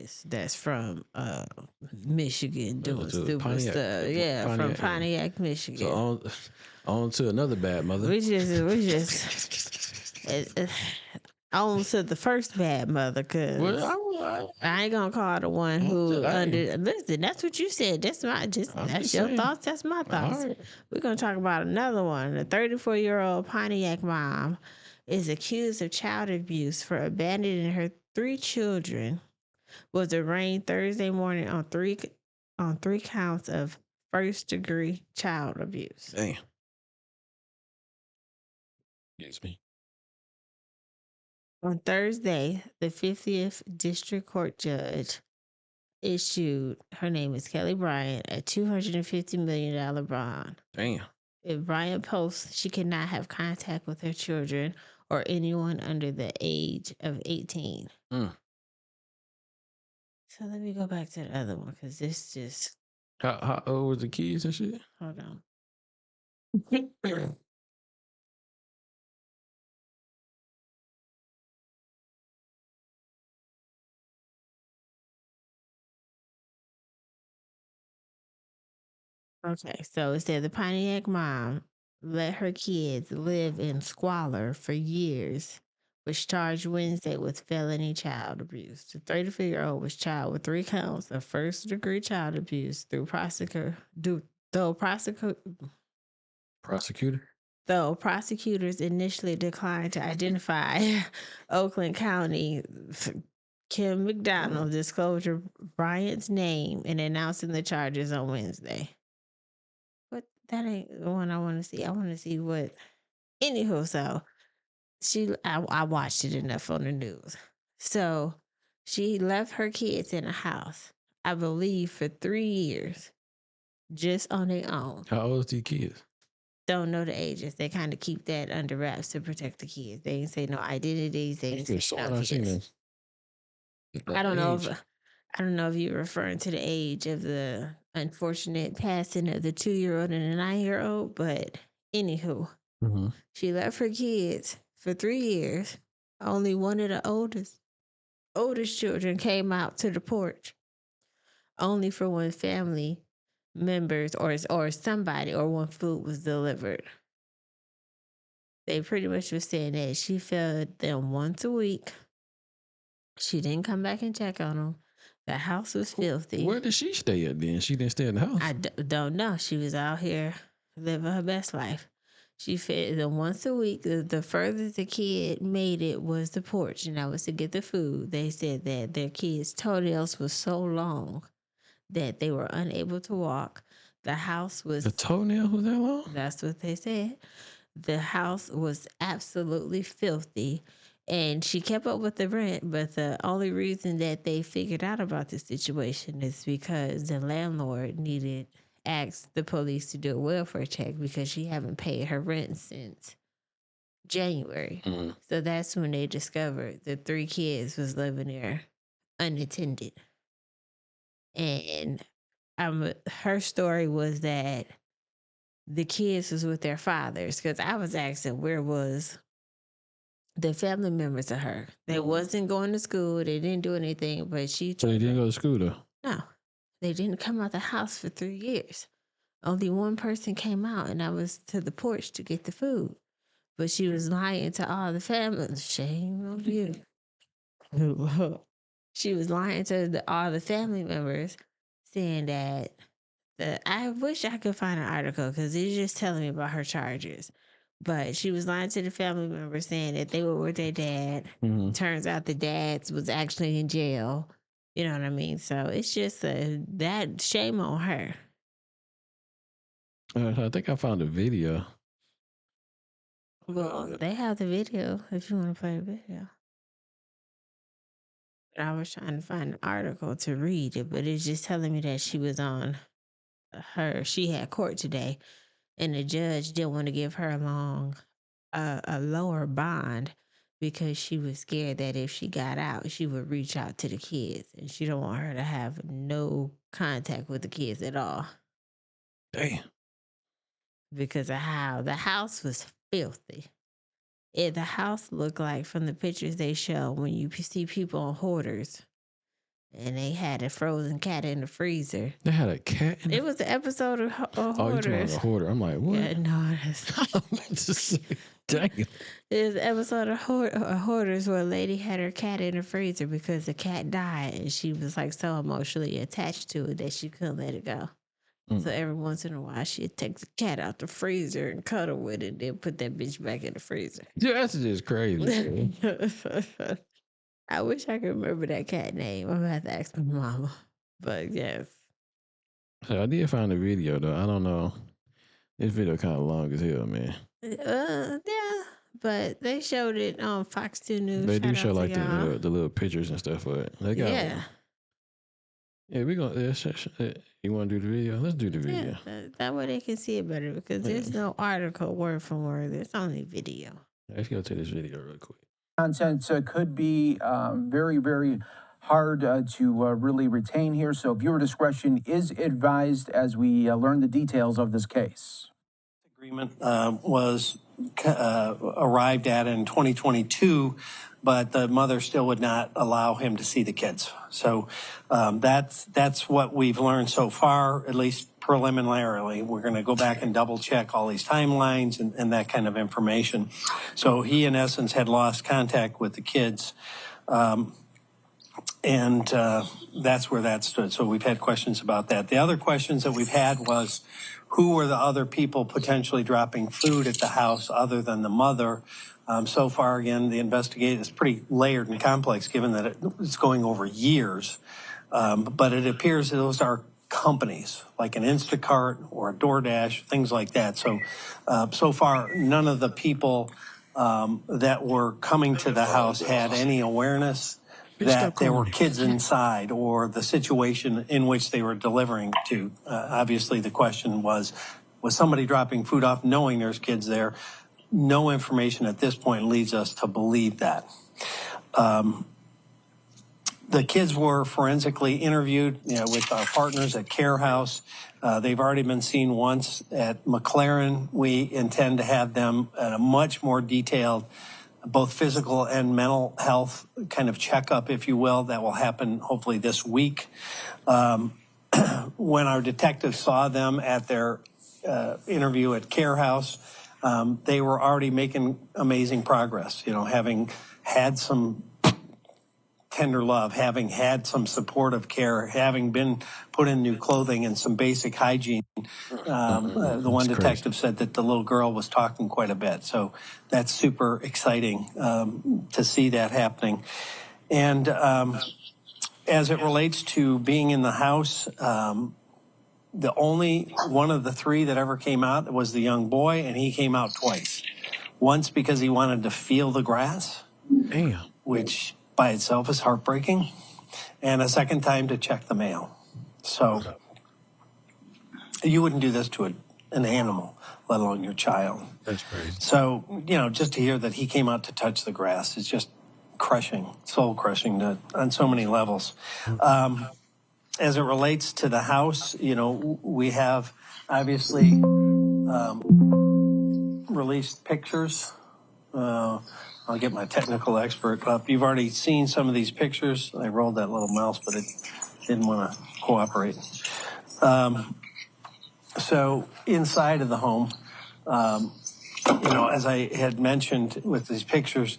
kids that's from Michigan doing To stupid Pontiac, stuff. Yeah, from Pontiac. Pontiac, So Michigan. on to another bad mother. We just on to the first bad mother, Well, cause I ain't gonna call the one who hey, under. Listen, that's what you said. I'm That's just your saying. thoughts. That's my All thoughts. right. We're gonna talk about another one. A 34-year-old Pontiac mom is accused of child abuse for abandoning her 3 children. Was arraigned Thursday morning on three counts of first-degree child abuse. Damn. Excuse me. On Thursday, the 50th District Court judge issued, her name is Kelly Bryant, a $250 million bond. Damn. If Bryant posts, she cannot have contact with her children or anyone under the age of 18. So let me go back to the other one because this just. How old was the kids and shit? Hold on. Okay, so it said the Pontiac mom let her kids live in squalor for years, was charged Wednesday with felony child abuse. The 34-year-old was charged with 3 counts of first-degree child abuse Prosecutor. though prosecutors initially declined to identify Oakland County. Kim McDonald disclosed Bryant's name in announcing the charges on Wednesday. But that ain't the one I want to see. I want to see what. Anywho, so I watched it enough on the news. So she left her kids in a house, I believe, for 3 years, just on their own. How old is these kids? Don't know the ages. They kind of keep that under wraps to protect the kids. They ain't say no identities. They ain't say no kids. I don't know if you're referring to the age of the unfortunate passing of the 2-year-old and the 9-year-old, but anywho, she left her kids for 3 years. Only one of the oldest children came out to the porch, only for when family members or somebody or when food was delivered. They pretty much was saying that she fed them once a week. She didn't come back and check on them. The house was filthy. Where did she stay at then? She didn't stay in the house. I don't know. She was out here living her best life. She fed them once a week. The furthest the kid made it was the porch, and that was to get the food. They said that their kids' toenails was so long that they were unable to walk. The house was. The toenail was that long? That's what they said. The house was absolutely filthy. And she kept up with the rent, but the only reason that they figured out about the situation is because the landlord asked the police to do a welfare check because she haven't paid her rent since January. So that's when they discovered the 3 kids was living there unattended. And her story was that the kids was with their fathers, because I was asking where was the family members of her. They wasn't going to school. They didn't do anything, but So they didn't go to school though? No. They didn't come out the house for 3 years. Only one person came out, and I was to the porch to get the food. But she was lying to all the family. Shame on you. She was lying to all the family members, saying that I wish I could find an article because it's just telling me about her charges. But she was lying to the family members saying that they were with their dad. Turns out the dad was actually in jail. You know what I mean? So it's just that shame on her. I think I found a video. Well, they have the video if you want to play the video. But I was trying to find an article to read it, but it's just telling me that she was on she had court today, and the judge didn't want to give her a lower bond because she was scared that if she got out, she would reach out to the kids, and she don't want her to have no contact with the kids at all. Damn. Because of how the house was filthy. The house looked like, from the pictures they show, when you see people on hoarders, and they had a frozen cat in the freezer. They had a cat in It was an episode of Oh, you're talking about Hoarders. a hoarder. I'm like, what? Yeah, no, Dang. There's an episode of Hoarders where a lady had her cat in the freezer because the cat died, and she was like so emotionally attached to it that she couldn't let it go. So every once in a while, she'd take the cat out the freezer and cuddle with it, then put that bitch back in the freezer. Yeah, that's just crazy. I wish I could remember that cat name. I'm gonna have to ask my mama. But yes. So I did find a video though. I don't know. This video kind of long as hell, man. Yeah, but they showed it on Fox 2 News. They do show like the little pictures and stuff, but they got yeah, we gonna you want to do the video? Let's do the video. Yeah, that way they can see it better because there's no article word for word. There's only video. Let's go to this video real quick. Content could be very, very hard to really retain here, so viewer discretion is advised as we learn the details of this case. Agreement was arrived at in 2022, but the mother still would not allow him to see the kids. So that's what we've learned so far, at least preliminarily. We're going to go back and double check all these timelines and that kind of information. So he, in essence, had lost contact with the kids. And that's where that stood. So we've had questions about that. The other questions that we've had was, who were the other people potentially dropping food at the house other than the mother? So far, again, the investigation is pretty layered and complex given that it's going over years. But it appears that those are companies like an Instacart or a DoorDash, things like that. So, so far, none of the people that were coming to the house had any awareness that there were kids inside or the situation in which they were delivering to. Obviously, the question was somebody dropping food off knowing there's kids there? No information at this point leads us to believe that. The kids were forensically interviewed with our partners at Care House. They've already been seen once at McLaren. We intend to have them at a much more detailed both physical and mental health kind of checkup, if you will, that will happen hopefully this week. When our detectives saw them at their interview at Care House, they were already making amazing progress, having had some tender love, having had some supportive care, having been put in new clothing and some basic hygiene. The one detective said that the little girl was talking quite a bit. So that's super exciting to see that happening. And as it relates to being in the house, the only one of the three that ever came out was the young boy, and he came out twice. Once because he wanted to feel the grass, which by itself is heartbreaking, and a second time to check the mail. So you wouldn't do this to an animal, let alone your child. That's crazy. So, just to hear that he came out to touch the grass is just crushing, soul crushing on so many levels. As it relates to the house, we have obviously released pictures. I'll get my technical expert up. You've already seen some of these pictures. I rolled that little mouse, but it didn't want to cooperate. So inside of the home, as I had mentioned with these pictures,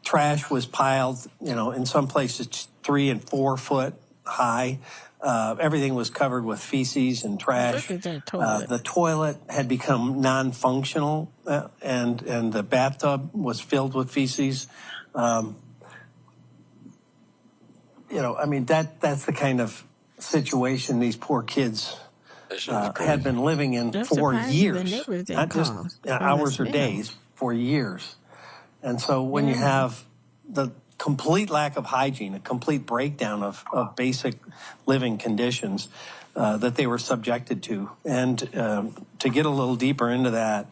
trash was piled, in some places 3 and 4 foot high. Everything was covered with feces and trash. The toilet had become non-functional, and the bathtub was filled with feces. That's the kind of situation these poor kids had been living in for years, not just hours or days, for years. And so when you have the complete lack of hygiene, a complete breakdown of basic living conditions that they were subjected to. And to get a little deeper into that,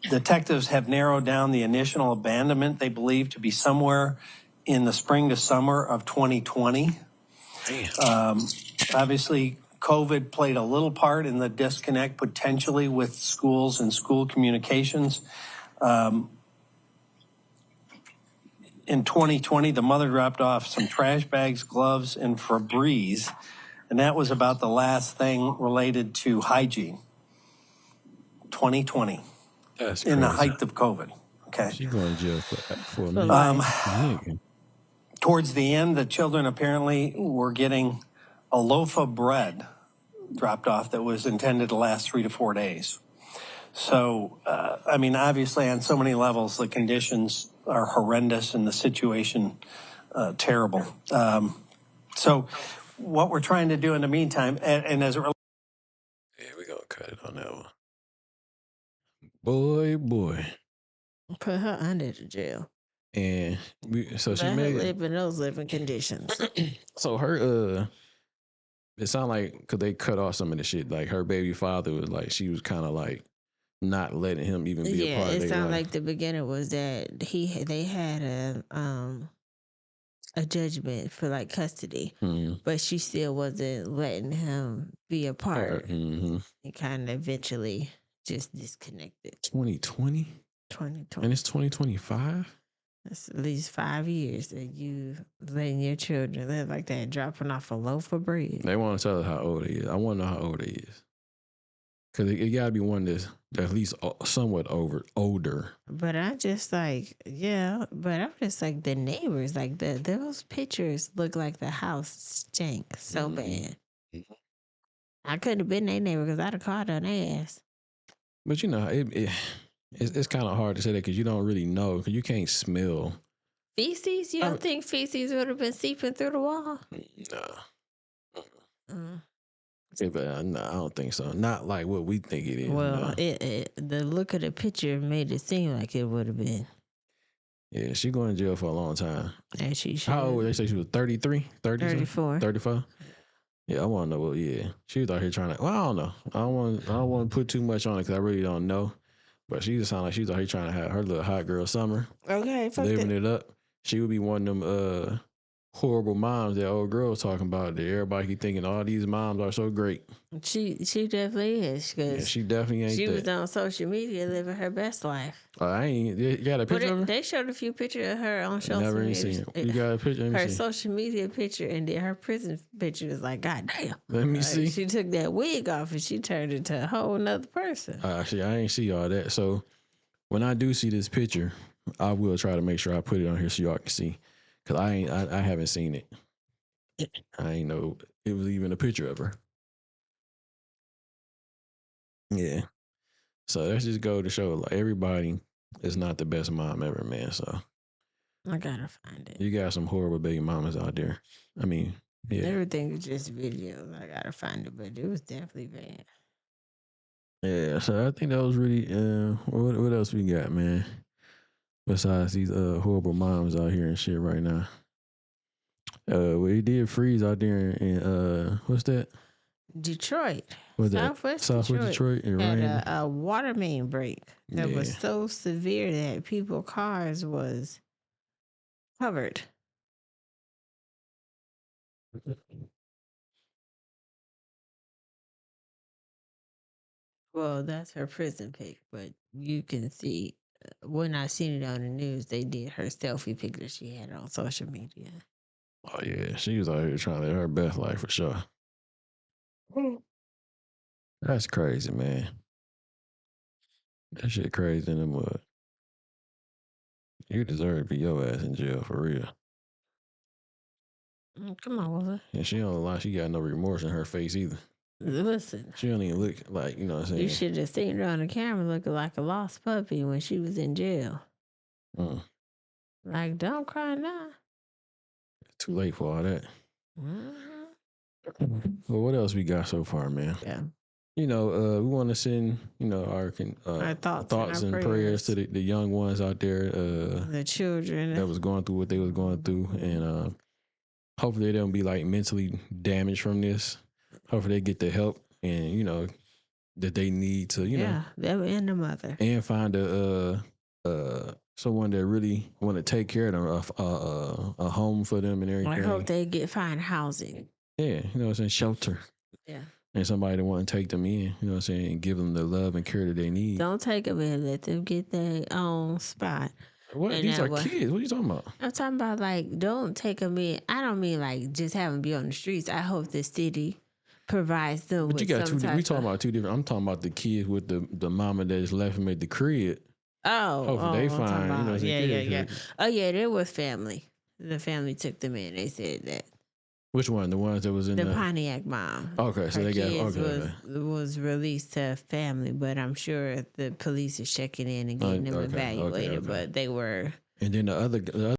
detectives have narrowed down the initial abandonment they believe to be somewhere in the spring to summer of 2020. Obviously, COVID played a little part in the disconnect potentially with schools and school communications. in 2020, the mother dropped off some trash bags, gloves, and Febreze, and that was about the last thing related to hygiene. 2020. That's in the crazy. height of COVID. Okay. She's going to jail for a minute. Towards the end, the children apparently were getting a loaf of bread dropped off that was intended to last 3 to 4 days. So, I mean, obviously on so many levels, the conditions are horrendous and the situation terrible. So what we're trying to do in the meantime, and as it relates... Yeah, we're going to cut it on that one. Boy. Put her under the jail. And so she made her live in those living conditions. So her, it sounded like, because they cut off some of the shit, like her baby father was like, she was kind of like not letting him even be a part of their life. It sounded like the beginning was that they had a judgment for like custody, but she still wasn't letting him be a part. And kind of eventually just disconnected. 2020? 2020. And it's 2025? That's at least 5 years that you letting your children live like that, dropping off a loaf of bread. They want to tell us how old he is. I want to know how old he is. Because it got to be one that's at least somewhat older. But I'm just like, the neighbors, like those pictures look like the house stank so bad. I couldn't have been their neighbor because I'd have called on their ass. But you know, it's kind of hard to say that because you don't really know, because you can't smell. Feces? You don't think feces would have been seeping through the wall? No. No, I don't think so. Not like what we think it is. Well, the look of the picture made it seem like it would have been. Yeah, she going to jail for a long time. And she should. How old? They say she was 33? 34. 35? Yeah, I want to know. Well, yeah, she was out here trying to. Well, I don't know. I don't want to put too much on it because I really don't know. But she just sounded like she was out here trying to have her little hot girl summer. Okay, living it up. She would be one of them horrible moms that old girl was talking about. That everybody keep thinking all these moms are so great. She definitely is. Cause she definitely ain't. She was on social media living her best life. I ain't. You got a picture of her? They showed a few pictures of her on social media. Never even seen it. You got a picture? Her social media picture and then her prison picture is like, God damn. Let me see. She took that wig off and she turned into a whole nother person. Actually, I ain't see all that. So when I do see this picture, I will try to make sure I put it on here so y'all can see. Cause I haven't seen it. I ain't know it was even a picture of her. Yeah. So let's just go to show like everybody is not the best mom ever, man. So I gotta find it. You got some horrible baby mamas out there. I mean, yeah. Everything is just videos. I gotta find it, but it was definitely bad. Yeah, so I think that was really what else we got, man? Besides these horrible moms out here and shit right now. We did freeze out there in what's that? Detroit. What's Southwest Detroit. It had a water main break that was so severe that people's cars was covered. Well, that's her prison pic, but you can see when I seen it on the news, they did her selfie picture she had on social media. Oh yeah, she was out here trying to live her best life for sure. That's crazy, man. That shit crazy in the mud. You deserve to be your ass in jail for real. Come on, Willa. And she don't lie, she got no remorse in her face either. Listen. She don't even look like, you know what I'm saying? You should have seen her on the camera looking like a lost puppy when she was in jail. Like, don't cry now. Too late for all that. Well, what else we got so far, man? Yeah. You know, we want to send, our thoughts and prayers to the young ones out there. The children. That was going through what they was going through. And hopefully they don't be like mentally damaged from this. Hopefully they get the help and, that they need to, them and the mother. And find someone that really want to take care of them, a home for them and everything. I hope they find housing. Yeah, you know what I'm saying? Shelter. Yeah. And somebody that want to take them in, you know what I'm saying, and give them the love and care that they need. Don't take them in. Let them get their own spot. What? And These that are was, kids. What are you talking about? I'm talking about like, don't take them in. I don't mean like just have them be on the streets. I hope the city provides them But you with got some two. We type talking of. about two different. I'm talking about the kids with the mama that just left him at the crib. Hopefully they I'm talking find, you know, about, some kids. yeah. Oh yeah, there was family. The family took them in. They said that Which one? The ones that was in the the. Pontiac mom. Okay, so Her they got. kids Okay. was released to family, but I'm sure the police is checking in and getting them Okay. evaluated. But they were. And then the other